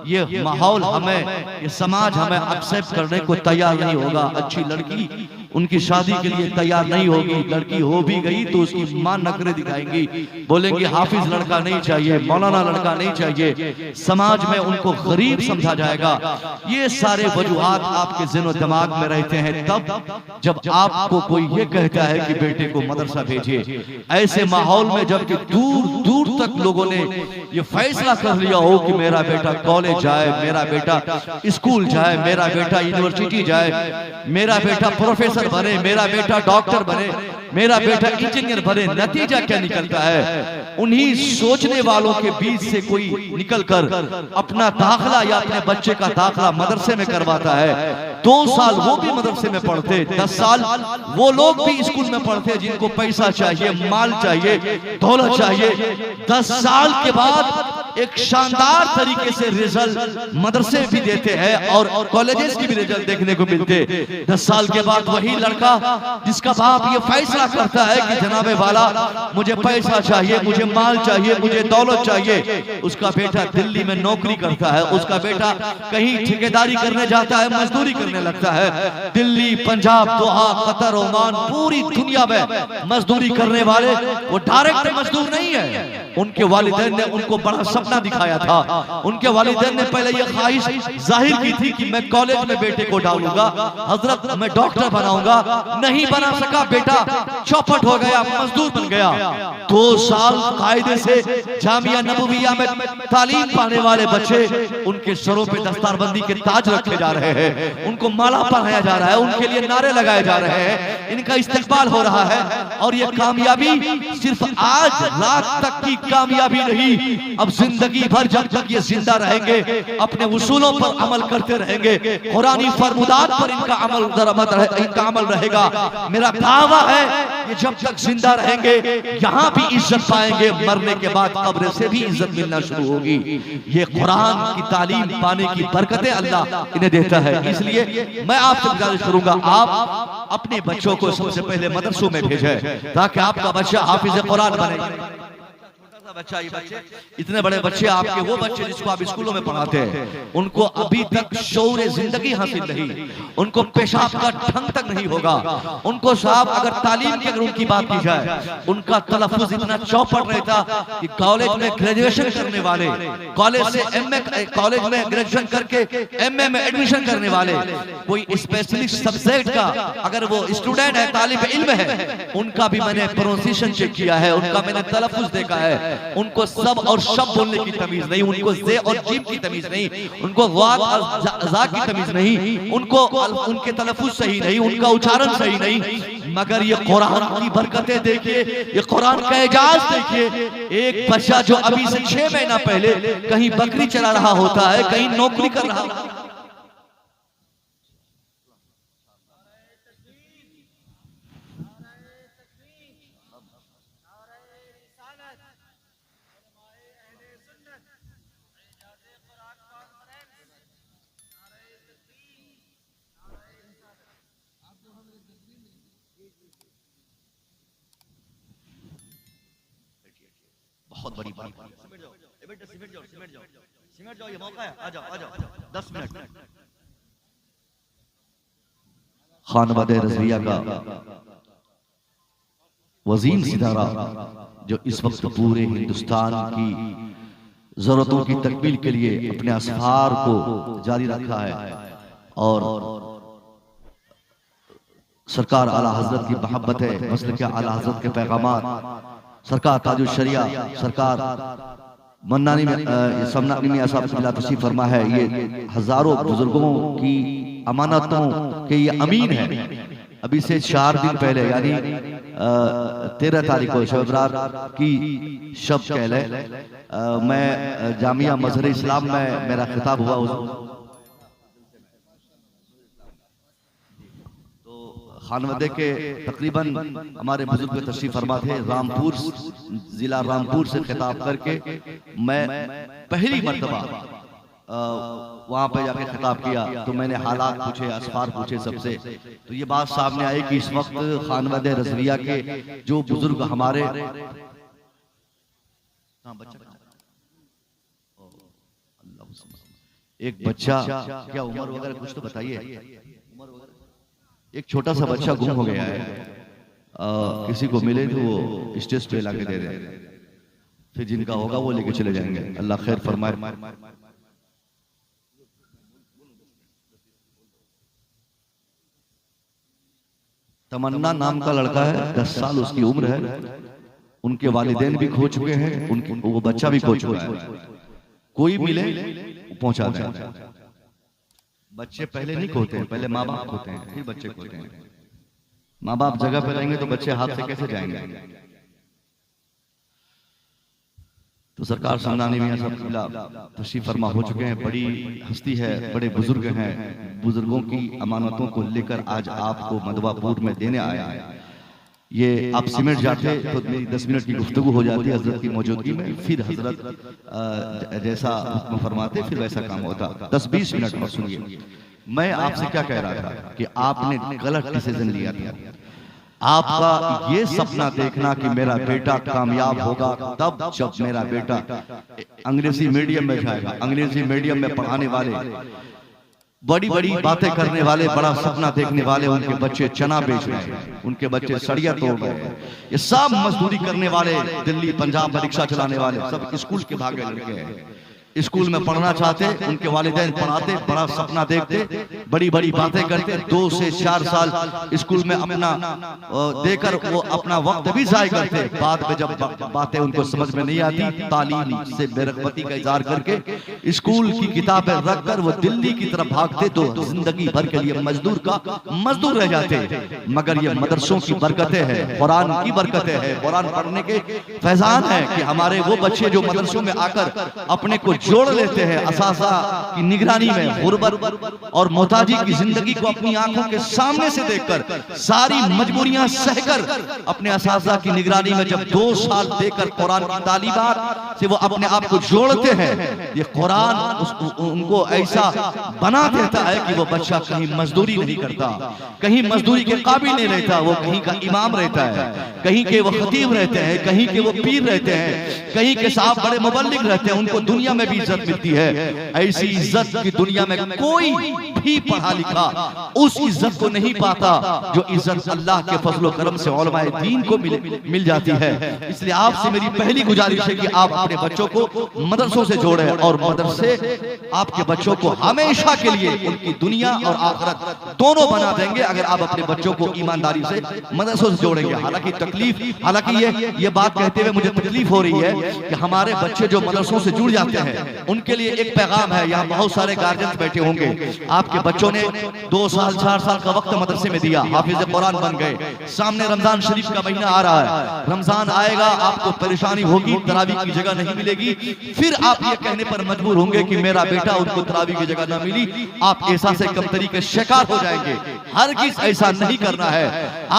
ये माहौल हमें, ये समाज हमें एक्सेप्ट करने को तैयार नहीं होगा। अच्छी लड़की उनकी शादी के लिए तैयार नहीं होगी। लड़की हो भी गई तो उसकी मां नखरे दिखाएंगी, बोलेंगे हाफिज लड़का नहीं चाहिए, मौलाना लड़का नहीं चाहिए, समाज में उनको गरीब समझा जाएगा। ये सारे वजूहात आपके ज़हन दिमाग में रहते हैं तब जब आपको कोई ये कहता है कि बेटे को मदरसा भेजिए। ऐसे माहौल में जबकि दूर दूर तक लोगों ने ये फैसला कर लिया हो कि मेरा बेटा कॉलेज जाए, मेरा बेटा स्कूल जाए, मेरा बेटा यूनिवर्सिटी जाए, मेरा बेटा प्रोफेसर बने, मेरा बेटा डॉक्टर बने, मेरा बेटा इंजीनियर बने, नतीजा क्या निकलता है? उन्हीं सोचने वालों के बीच से कोई निकलकर अपना दाखिला या अपने बच्चे का दाखिला मदरसे में करवाता है। 2 साल वो भी मदरसे में पढ़ते, 10 साल वो लोग भी स्कूल में पढ़ते जिनको पैसा चाहिए, माल चाहिए, दौलत चाहिए। 10 साल के बाद एक शानदार तरीके से रिजल्ट मदरसे भी देते हैं और कॉलेजेस की भी रिजल्ट देखने को मिलते। 10 साल के बाद वही लड़का जिसका बाप ये फैसला करता है कि जनाबे वाला मुझे पैसा चाहिए, मुझे माल चाहिए, मुझे दौलत चाहिए, उसका बेटा दिल्ली में नौकरी करता है, उसका बेटा कहीं ठेकेदारी करने जाता है, मजदूरी करने लगता है। दिल्ली, पंजाब, दोहा, कतर, ओमान, पूरी दुनिया में मजदूरी करने वाले वो डायरेक्ट मजदूर नहीं है। उनके वालिदैन ने उनको बड़ा सपना दिखाया था। उनके वालिदैन ने पहले ये ख्वाहिश जाहिर की थी कि मैं कॉलेज में बेटे को डालूंगा, हजरत मैं डॉक्टर बनाऊंगा। नहीं बना सका बेटा, चौपट हो गया, मजदूर बन गया। 2 साल कायदे से जामिया नबविया में तालीम पाने वाले बच्चे, उनके सरों पे दस्तारबंदी के ताज रखे जा रहे हैं, उनको माला पहनाया जा रहा है, उनके लिए नारे लगाए जा रहे हैं, इनका इस्तेकबाल हो रहा है। और ये कामयाबी सिर्फ आज रात तक की कामयाबी नहीं, अब जिंदगी भर जब तक ये जिंदा रहेंगे अपने उसूलों पर अमल करते रहेंगे, कुरानी फरमुदात पर इनका अमल रहेगा। मेरा दावा है कि जब तक जिंदा रहेंगे यहाँ भी इज्जत पाएंगे, मरने के बाद कब्र से भी इज्जत मिलना शुरू होगी। ये कुरान की तालीम पाने की बरकतें अल्लाह इन्हें देता है। इसलिए मैं आपसे गुजारिश करूंगा, आप अपने बच्चों को सबसे पहले मदरसों में भेजें ताकि आपका बच्चा हाफिज कुरान बने। बच्चा, ये बच्चे इतने बड़े बच्चे आपके, वो बच्चे जिसको आप स्कूलों में पढ़ाते हैं, उनको अभी तक शऊर जिंदगी हासिल नहीं, उनको पेशाब का ढंग तक नहीं होगा। उनको साहब अगर तालीम की अगर उनकी बात की जाए, उनका तलफ्फुज इतना चौपट रहता कि कॉलेज में ग्रेजुएशन करने वाले, कॉलेज से एमए, कॉलेज में ग्रेजुएशन करके एमए में एडमिशन करने वाले, कोई स्पेशलिस्ट सब्जेक्ट का अगर वो स्टूडेंट है, तालिब इल्म है, उनका भी मैंने प्रोनाउंसिएशन चेक किया है, उनका मैंने तलफ्फुज देखा है। उनको सब और शब बोलने की तमीज नहीं, उनको जे और जीम की तमीज नहीं, उनको वाद और जा की तमीज नहीं, उनको उनके तलफ्फुज सही नहीं, उनका उच्चारण सही नहीं। मगर ये कुरान की बरकतें देखिए, ये कुरान का एजाज देखिए। एक बच्चा जो अभी से 6 महीना पहले कहीं बकरी चला रहा होता है, कहीं नौकरी कर रहा होता है, बहुत बड़ी बात। सिमट जाओ बेटा, सिमट जाओ, सिमट जाओ, सिमट जाओ, ये मौका है, आ जाओ, आ जाओ, 10 मिनट। खानवादे रज़विया का वज़ीम सितारा जो इस वक्त पूरे हिंदुस्तान की जरूरतों की तकमील के लिए अपने असफार को जारी रखा है और सरकार आला हजरत की मोहब्बत है, मसलक के आला हजरत के पैगामात, सरकार ताजुल शरिया, सरकार मन्नानी में समनानी में ऐसा तशरीफ फरमा है। ये हजारों बुजुर्गों की अमानतों के ये अमीन है। अभी से 4 दिन पहले यानी 13 तारीख को शब की शब कह ले, मैं जामिया मजहर इस्लाम में मेरा खिताब हुआ। खानवदे के तकरीबन हमारे बुजुर्ग तशरीफ फरमा थे, रामपुर जिला रामपुर से खिताब करके मैं पहली मर्तबा वहां पे जाके खिताब किया तो मैंने हालात पूछे, असफार पूछे सबसे, तो ये बात सामने आई कि इस वक्त खानवदे रज़विया के जो बुजुर्ग हमारे एक बच्चा, क्या उम्र वगैरह कुछ तो बताइए। एक छोटा सा बच्चा गुम हो गया है, किसी को मिले तो वो स्टेज पे लाके दे दे, फिर जिनका होगा वो लेके चले जाएंगे। अल्लाह खैर फरमाए। तमन्ना नाम का लड़का है, 10 साल उसकी उम्र है। उनके वालिदैन भी खो चुके हैं, उनके वो बच्चा भी खो चुका है। कोई मिले पहुंचा दें। बच्चे पहले नहीं खोते हैं, पहले माँ बाप खोते हैं, फिर बच्चे खोते हैं। माँ बाप जगह पे रहेंगे तो बच्चे हाथ से कैसे जाएंगे। तो सरकार समदानी मियां साहब तशरीफ फरमा हो चुके हैं, बड़ी हस्ती है, बड़े बुजुर्ग हैं। बुजुर्गों की अमानतों को लेकर आज आपको मधवापुर में देने आया है। ये आप सिमट जाते तो मेरी 10 मिनट की गुफ्तगू हो जाती हजरत की मौजूदगी में, फिर हजरत जैसा हुक्म फरमाते फिर वैसा काम होता। 10-20 मिनट और सुनिए। मैं आपसे क्या कह रहा था कि आपने गलत डिसीजन लिया था। आपका ये सपना देखना कि मेरा बेटा कामयाब होगा तब जब मेरा बेटा अंग्रेजी मीडियम में जाएगा। अंग्रेजी मीडियम में पढ़ाने वाले, बड़ी बड़ी बातें करने वाले, बड़ा सपना देखने वाले, उनके बच्चे चना बेच रहे हैं, उनके बच्चे सड़िया तोड़ रहे हैं। ये सब मजदूरी करने वाले, दिल्ली पंजाब में रिक्शा चलाने वाले, सब स्कूल के भागे लड़के हैं। स्कूल में पढ़ना चाहते, उनके वालिदैन पढ़ाते, बड़ा सपना देखते, बड़ी बड़ी बातें करते। 2 से 4 साल स्कूल में अपना देकर वो अपना वक्त भी जाया करते। बाद में जब बातें उनको समझ में नहीं आती, तालीम से बेरगबती का इजहार करके स्कूल की किताबें रखकर वो दिल्ली की तरफ भागते, तो जिंदगी भर के लिए मजदूर रह जाते। मगर ये मदरसों की बरकतें हैं, कुरान की बरकतें हैं, कुरान पढ़ने के फैजान है कि हमारे वो बच्चे जो मदरसों में आकर अपने को जोड़ लेते हैं, असासा की निगरानी में गुर्बत और मोहताजी की जिंदगी को अपनी आंखों के सामने से देखकर, सारी मजबूरियां सहकर अपने असासा की निगरानी में जब 2 साल देकर कुरान की तालीमात से वो अपने आप को जोड़ते हैं, ये कुरान उनको ऐसा बना देता है कि वो बच्चा कहीं मजदूरी नहीं करता, कहीं मजदूरी के काबिल नहीं रहता। वो कहीं का इमाम रहता है, कहीं के वो खतीब रहते हैं, कहीं के वो पीर रहते हैं, कहीं के साहब बड़े मुबल्लिग रहते हैं। उनको दुनिया में भी इज्जत मिलती है। ऐसी इज्जत की दुनिया में कोई भी पढ़ा लिखा उस इज्जत को नहीं पाता जो इज्जत अल्लाह के फजलो करम से उलमाए दीन को मिल जाती है। इसलिए आपसे मेरी पहली गुजारिश है कि आप अपने बच्चों को मदरसों से जोड़ें और मदरसे आपके बच्चों को हमेशा के लिए उनकी दुनिया और आखिरत दोनों बना देंगे अगर आप अपने बच्चों को ईमानदारी से मदरसों से जोड़ेंगे। हालांकि ये बात कहते हुए मुझे तकलीफ हो रही है कि हमारे बच्चे जो मदरसों से जुड़ जाते हैं उनके लिए एक पैगाम है। यहाँ बहुत सारे गार्जियन बैठे होंगे, आपके बच्चों ने 2 साल 4 साल का वक्त मदरसे में दिया, हाफिज कुरान बन गए। सामने रमजान शरीफ का महीना आ रहा है, रमजान आएगा, आपको परेशानी होगी, तरावी की जगह नहीं मिलेगी। फिर आप ये कहने पर मजबूर होंगे कि मेरा बेटा उनको तरावी की जगह ना मिली, आप ऐसा से कमतरी के शिकार हो जाएंगे। हरगिज़ ऐसा नहीं करना है।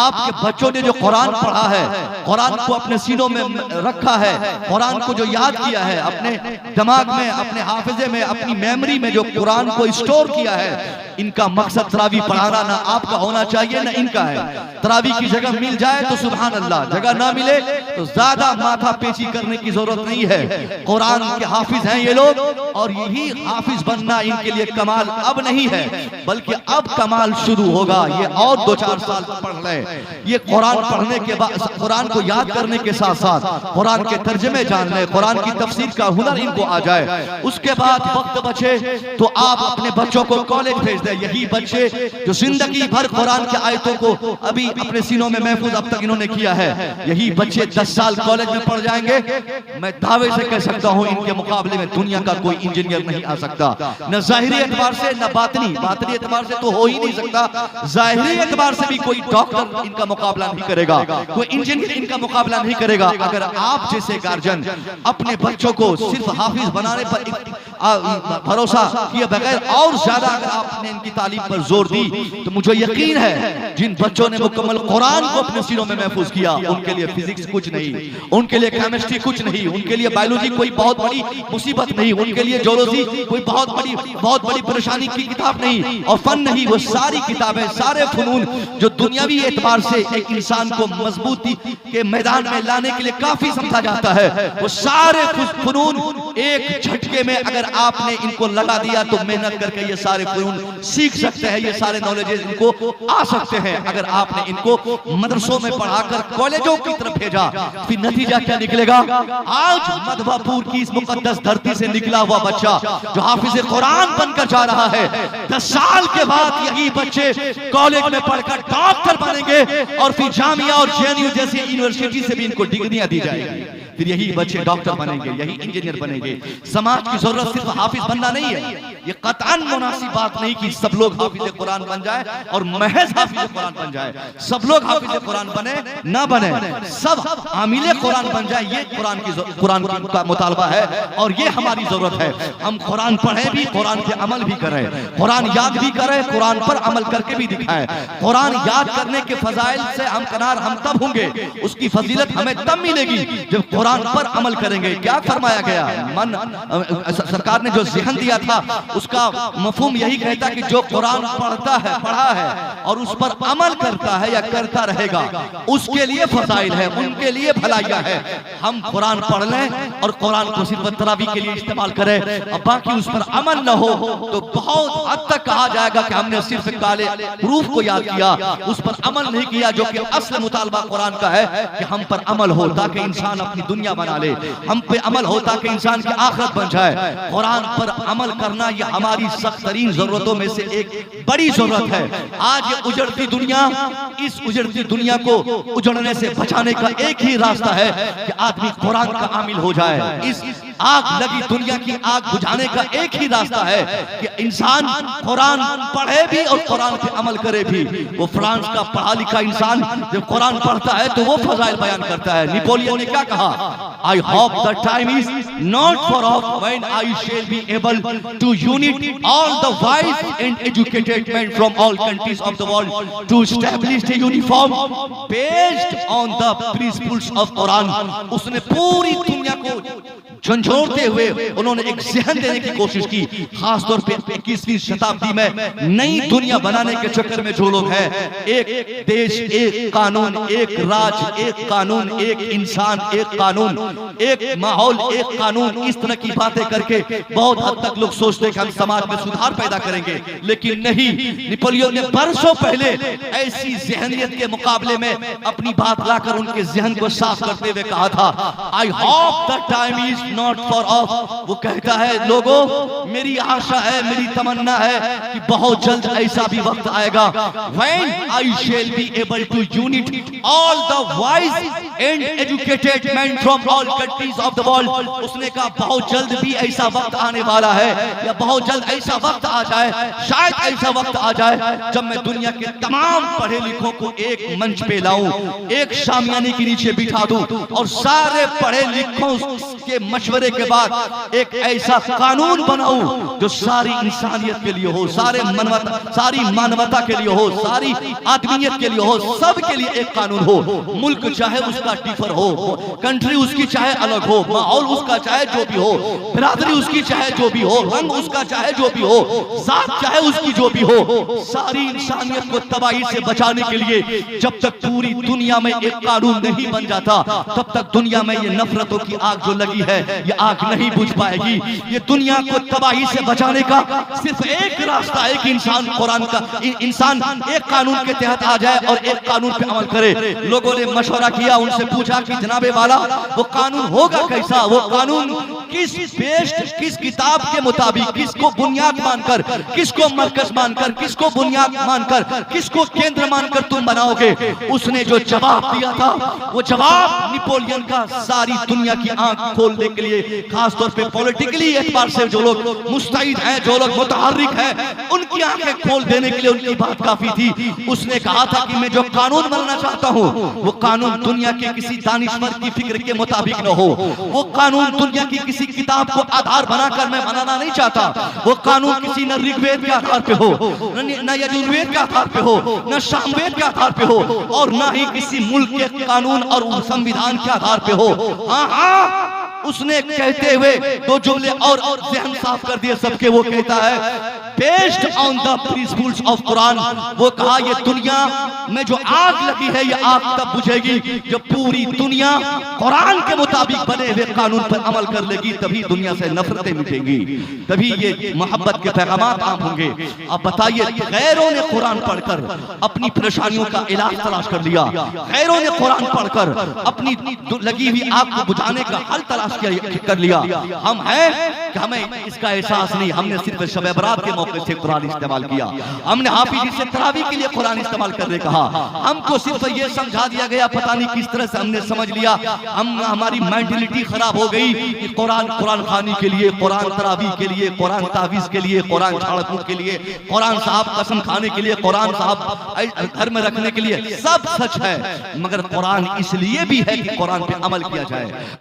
आपके बच्चों ने जो कुरान पढ़ा है, कुरान को अपने सीनों में रखा है, कुरान को जो याद किया है, अपने दिमाग में, अपने हाफिजे में, अपनी मेमोरी में जो कुरान को स्टोर किया है, इनका मकसद तरावी पढ़ाना ना आपका होना चाहिए ना इनका है। तरावी की जगह मिल जाए तो सुभान अल्लाह, जगह ना मिले तो ज्यादा माथा पेची करने की जरूरत नहीं है। कुरान के हाफिज हैं ये लोग और यही हाफिज बनना इनके लिए कमाल अब नहीं है, बल्कि अब कमाल शुरू होगा। ये और 2-4 साल पढ़ ले, ये कुरान पढ़ने के बाद कुरान को याद करने के साथ साथ कुरान के तर्जमे जान ले, कुरान की तफसीर का हुनर इनको आ जाए। उसके बाद वक्त बचे तो आप अपने बच्चों को कॉलेज भेज दें। यही बच्चे जो जिंदगी भर कुरान की आयतों को अभी अपने सीनों में महफूज अब तक इन्होंने किया है, यही बच्चे 10 साल कॉलेज में पढ़ जाएंगे। मैं दावे से कह सकता हूं इनके मुकाबले में दुनिया का कोई इंजीनियर नहीं आ सकता, न जाहिरी एतबार से न बातनी एतबार से तो हो ही नहीं सकता। जाहिरी एतबार से भी कोई डॉक्टर इनका मुकाबला नहीं करेगा, कोई इंजीनियर इनका मुकाबला नहीं करेगा। अगर आप जैसे गार्जियन अपने बच्चों को सिर्फ हाफिज बनाने पर भरोसा किए बगैर और ज्यादा अगर आपने की तालीम पर जोर दी तो मुझे यकीन है जिन बच्चों ने मुकम्मल कुरान को अपने सीनों में महफूज किया उनके लिए फिजिक्स कुछ नहीं, उनके लिए केमिस्ट्री कुछ नहीं, उनके लिए बायोलॉजी कोई बहुत बड़ी मुसीबत नहीं, उनके लिए जियोलॉजी कोई बहुत बड़ी परेशानी की किताब नहीं और फन नहीं। वो सारी किताबें, सारे फनून जो दुनियावी एतबार से एक इंसान को मजबूती के मैदान में लाने के लिए काफी समझा जाता है, वो सारे फनून एक झटके में अगर आपने इनको लगा दिया तो मेहनत करके ये सारे फनून सीख सकते हैं, ये सारे नॉलेजेस इनको आ सकते हैं। अगर आपने इनको मदरसों में पढ़ाकर कॉलेजों की तरफ भेजा फिर नतीजा क्या निकलेगा? आज मधवापुर की इस मुकद्दस धरती से निकला हुआ बच्चा जो हाफिज कुरान बनकर जा रहा है, 10 साल के बाद यही बच्चे कॉलेज में पढ़कर डॉक्टर बनेंगे और फिर जामिया और जेएनयू जैसी यूनिवर्सिटी से भी इनको डिग्रियां दी जाएगी, फिर यही बच्चे डॉक्टर बनेंगे, यही इंजीनियर बनेंगे। समाज की जरूरत सिर्फ हाफिज बनना नहीं है, ये कतअन मुनासिब बात नहीं कि सब लोग हाफिज कुरान बन जाए और महज हाफिज कुरान बन जाए, सब लोग हाफिज कुरान बने ना बने, सब आमिले कुरान बन जाए, ये कुरान का मुतालबा है और ये हमारी जरूरत है। हम कुरान पढ़े भी, कुरान पे अमल भी करें, कुरान याद भी करें, कुरान पर अमल करके भी दिखाएं। कुरान याद करने के फजाइल से हम कनार हम तब होंगे, उसकी फजीलत हमें तब मिलेगी जब कुरान पर अमल करेंगे। क्या फरमाया गया? सरकार ने जो ज़हन दिया था उसका मफहूम यही कहता कि जो कुरान पढ़ा है और उस पर अमल करता है या करता रहेगा उसके लिए फजाइल है, उनके लिए भलाइयां है। हम कुरान पढ़ लें और कुरान को सिर्फ तरावी के लिए इस्तेमाल करें और बाकी उस पर अमल न हो तो बहुत हद तक कहा जाएगा कि हमने सिर्फ काले रूफ को याद किया, उस पर अमल नहीं किया, जो कि असल मुतालबा कुरान का है कि हम पर अमल हो ताकि इंसान अपनी दुनिया बना ले, हम पे अमल हो ताकि इंसान की आखिरत बन जाए। कुरान पर अमल करना ये हमारी सख्त तरीन जरूरतों में से एक बड़ी जरूरत है। आज ये उजड़ती दुनिया, इस उजड़ती दुनिया को उजड़ने से बचाने का एक ही रास्ता है कि आदमी कुरान का आमिल हो जाए। इस आग लगी दुनिया की आग बुझाने का एक ही रास्ता है कि इंसान कुरान पढ़े भी और कुरान पे अमल करे भी। वो फ्रांस का पढ़ा लिखा इंसान जब कुरान पढ़ता है तो वो फजाइल बयान करता है। नेपोलियन ने क्या कहा? I hope the time is not far off when I shall be able to unite all the wise and educated men from all countries of the world to establish a uniform based on the principles of Quran। उसने पूरी दुनिया को झंझोड़ते हुए उन्होंने एक ज़हन देने की कोशिश की, खासतौर पे 21वीं शताब्दी में नई दुनिया बनाने के चक्कर में जो लोग हैं, एक देश एक कानून, एक राज एक कानून, एक इंसान एक कानून, एक माहौल एक कानून, इस तरह की बातें करके बहुत हद तक लोग सोचते हैं कि हम समाज में सुधार पैदा करेंगे, लेकिन नहीं। नेपोलियन ने बरसों पहले ऐसी ज़हनियत के मुकाबले में अपनी बात लाकर उनके ज़हन को साफ करते हुए कहा था, I hope the time is not for of. वो कहता है लोगों, मेरी आशा है, मेरी तमन्ना है कि बहुत जल्द ऐसा भी वक्त आएगा when I shall be able to unite all the wise and educated men from all countries of the world। उसने कहा बहुत जल्द भी ऐसा वक्त आने वाला है, या बहुत जल्द ऐसा वक्त आ जाए, शायद ऐसा वक्त आ जाए जब मैं दुनिया के तमाम पढ़े लिखों को एक मंच पे लाऊं, एक शामियाने के नीचे बिठा दूं और सारे पढ़े लिखों के मशवरे के बाद एक ऐसा कानून बनाऊं जो सारी इंसानियत के लिए हो, सारी मानवता के लिए हो, सारी आदमियत के लिए हो, सब के लिए एक कानून हो। मुल्क चाहे उसका डिफर हो, कंट्री उसकी चाहे अलग हो, माहौल उसका चाहे जो भी हो, बिरादरी उसकी चाहे जो भी हो, रंग उसका चाहे जो भी हो, जात चाहे उसकी जो भी हो, सारी इंसानियत को तबाही से बचाने के लिए जब तक पूरी दुनिया में एक कानून नहीं बन जाता तब तक दुनिया में ये नफरतों की आग जो लगी है ये आग नहीं बुझ पाएगी। ये दुनिया को तबाही से बचाने का सिर्फ एक रास्ता है कि इंसान एक कानून के तहत आ जाए और एक कानून पे अमल करे। लोगों ने मशवरा किया, उनसे पूछा कि जनाबे वाला वो कानून होगा कैसा? वो कानून किस किताब के मुताबिक, किसको बुनियाद मानकर, किसको मरकज मानकर, किसको बुनियाद मानकर, किसको केंद्र मानकर तुम बनाओगे? उसने जो जवाब दिया था वो जवाब नेपोलियन का सारी दुनिया की आंख खोलने के लिए, खासतौर पे पॉलिटिकली एतबार से जो लोग मुस्तैद हैं, जो लोग मुतहर्रिक हैं, उनकी आंखें खोल देने के लिए उनकी बात काफी थी। उसने कहा था कि मैं जो कानून बनाना चाहता हूँ वो कानून दुनिया के किसी दानिश्वर की फिक्र के मुताबिक न हो, वो कानून दुनिया की किसी किसी किताब को आधार बनाकर मैं बनाना नहीं चाहता। वो कानून किसी न ऋग्वेद के आधार पे हो, न यजुर्वेद के आधार पे हो, न सामवेद के आधार पे हो, और न ही किसी मुल्क के कानून और संविधान के आधार पे हो। हाँ, उसने कहते हुए दो जुमले और ज़हन साफ कर दिए सबके। वो कहता है based on the principles of Quran. वो कहा ये दुनिया में जो आग लगी है ये आग तब बुझेगी जब पूरी दुनिया कुरान के मुताबिक बने हुए कानून पर अमल कर लेगी, तभी दुनिया से नफरतें मिटेंगी, तभी ये मोहब्बत के पैगामात आम होंगे। अब बताइए, गैरों ने कुरान पढ़कर अपनी परेशानियों का इलाज तलाश कर लिया, गैरों ने कुरान पढ़कर अपनी लगी हुई आग को बुझाने का हल तलाश कर लिया। हम हैं कि हमें इसका एहसास नहीं, हमने सिर्फ शब बरात के मौके से कुरान इस्तेमाल किया, हमने हाफिज से तरावी के लिए कुरान इस्तेमाल करने कहा, हमको सिर्फ ये समझा दिया गया, पता नहीं किस तरह से हमने समझ लिया, हमारी मेंटलिटी खराब हो गई कि कुरान खानी के लिए, कुरान तरावी के लिए, कुरान तावीज के लिए, कुरान झाड़फूंक के लिए, कुरान साहब कसम खाने के लिए, कुरान साहब घर में रखने के लिए। सब सच है, मगर कुरान इसलिए भी है कि कुरान पे अमल किया जाए।